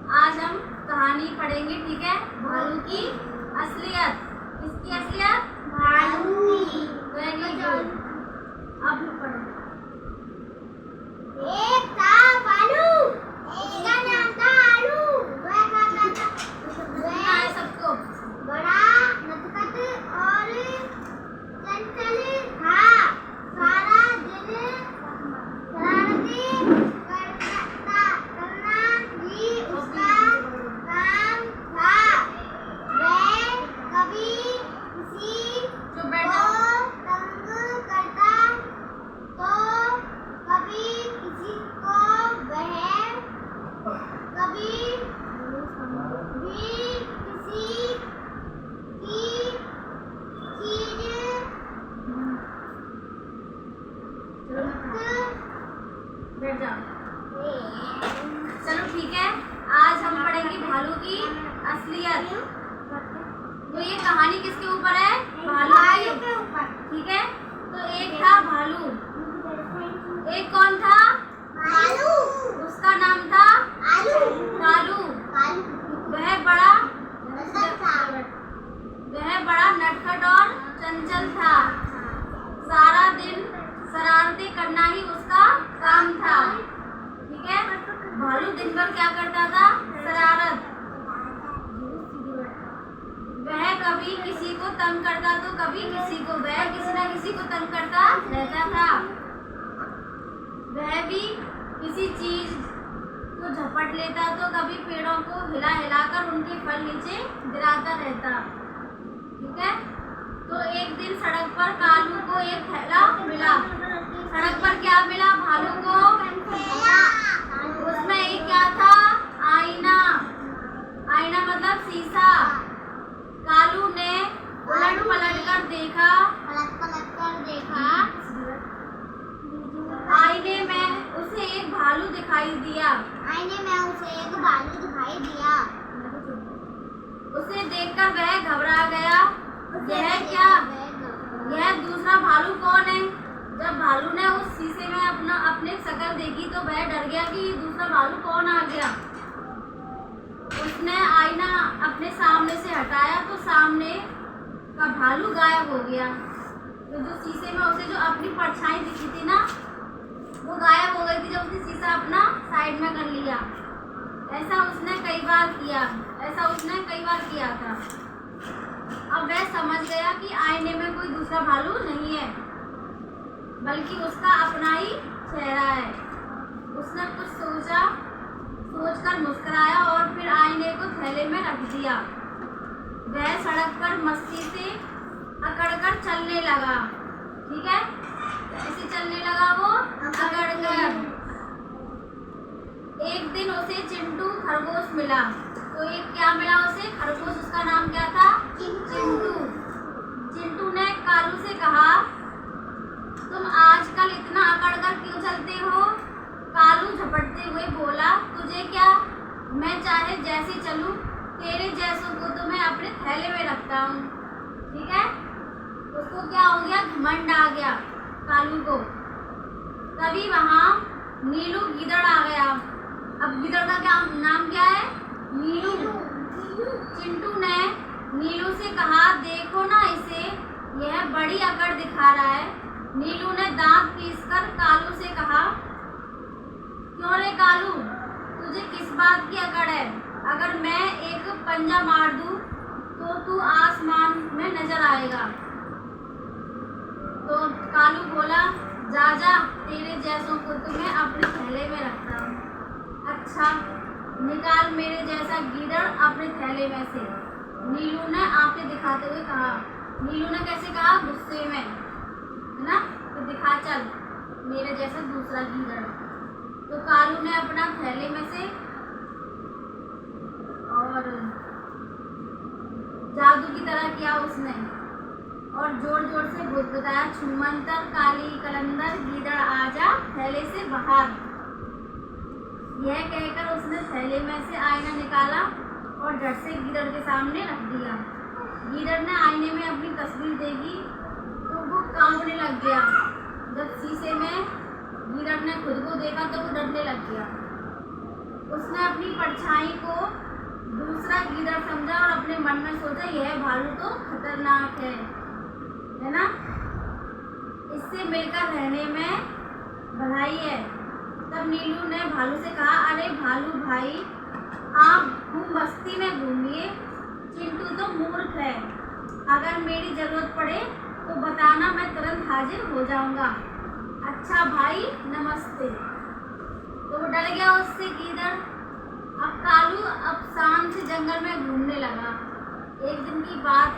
आज हम कहानी पढ़ेंगे, ठीक है। भालू की असलियत। किसकी असलियत? भालू की। Very good. अब पढ़ो। एक था भालू, उसका नाम था आलू। वह खाता था, सुनना है सबको। बड़ा नटखट और चंचल था। सारा दिन शरारतें करना ही उसका काम था। वह कभी किसी चुप को बैठ जाओ। तंग करता तो कभी किसी को वह कभी भी किसी की चीज बैठ जाओ। चलो ठीक है, आज हम पढ़ेंगे भालू की असलियत। तो ये कहानी किसके ऊपर है? भालू के की। ऊपर। ठीक है, तो एक था भालू। एक कौन था? भालू। उसका नाम था आलू। कालू। भालू वह बड़ा था। नटखट और चंचल था। सारा दिन शरारतें करना ही उसका काम था। ठीक है, भालू दिन भर क्या करता था? शरारत। वह कभी किसी को तंग करता तो कभी किसी को, वह किसी न किसी को तंग करता रहता था। वह भी किसी चीज को झपट लेता तो कभी पेड़ों को हिला हिलाकर उनके फल नीचे गिराता रहता। ठीक है, तो एक दिन सड़क पर कालू को एक थैला मिला। सड़क पर क्या मिला भालू को? उसमें एक क्या था? आईना। आईना मतलब शीशा। कालू ने उलट पलट कर देखा। आईने में उसे एक भालू दिखाई दिया। आईने में उसे एक भालू दिखाई दिया। उसे देखकर वह घबरा गया। यह क्या? यह दूसरा भालू कौन है? जब भालू ने उस शीशे में अपने शक्ल देखी तो वह डर गया कि ये दूसरा भालू कौन आ गया। उसने आईना अपने सामने से हटाया तो सामने का भालू गायब हो गया। तो जो शीशे में उसे जो अपनी परछाई दिखी थी ना, वो गायब हो गई थी जब उसने शीशा अपना साइड में कर लिया। ऐसा उसने कई बार किया था। अब वह समझ गया कि आईने में कोई दूसरा भालू नहीं है, बल्कि उसका अपना ही चेहरा है। उसने कुछ सोचकर मुस्कुराया और फिर आईने को थैले में रख दिया। वह सड़क पर मस्ती से अकड़कर चलने लगा। ठीक है, कैसे चलने लगा वो? अकड़कर। एक दिन उसे चिंटू खरगोश मिला। तो एक क्या मिला उसे? खरगोश। उसका नाम क्या था? चिंटू। चिंटू ने कालू से कहा, तुम आजकल इतना अकड़कर क्यों चलते हो? कालू झपटते हुए बोला, तुझे क्या, मैं चाहे जैसे चलूं, तेरे जैसों को तो मैं अपने थैले में रखता हूँ। ठीक है, उसको क्या हो गया? घमंड आ गया कालू को। तभी वहां नीलू गीदड़ आ गया। अब गीदड़ का क्या नाम क्या है? नीलू। चिंटू ने नीलू से कहा, देखो ना इसे, यह बड़ी अकड़ दिखा रहा है। नीलू ने दांत पीसकर कालू से कहा, क्यों रे कालू, तुझे किस बात की अकड़ है? अगर मैं एक पंजा मार दूं तो तू आसमान में नजर आएगा। तो कालू बोला, जा तेरे जैसों को तो मैं अपने थैले में रखता हूँ। अच्छा, निकाल मेरे जैसा गीदड़ अपने थैले में से, नीलू ने आंखें दिखाते हुए कहा। नीलू ने कैसे कहा? गुस्से में, है ना? तो दिखा चल मेरे जैसा दूसरा गीदड़। तो कालू ने अपना थैले में से और जादू की तरह किया उसने, और जोर जोर से बताया, छुमंतर काली कलंदर गीदड़ आजा थैले से बाहर। यह कहकर उसने थैले में से आईना निकाला और झट से गीदड़ के सामने रख दिया। गीदड़ ने आईने में अपनी तस्वीर देखी तो वो कांपने लग गया। जब शीशे में गीदड़ ने खुद को देखा तो वो डरने लग गया। उसने अपनी परछाई को दूसरा गीदड़ समझा और अपने मन में सोचा यह भालू तो खतरनाक है ना, इससे मिलकर रहने में भलाई है। तब नीलू ने भालू से कहा, अरे भालू भाई, आप बस्ती में घूमिए, चिंटू तो मूर्ख है, अगर मेरी जरूरत पड़े तो बताना, मैं तुरंत हाजिर हो जाऊंगा। अच्छा भाई, नमस्ते। तो वो डर गया उससे गीदड़। अब कालू अब शाम से जंगल में घूमने लगा। एक दिन की बात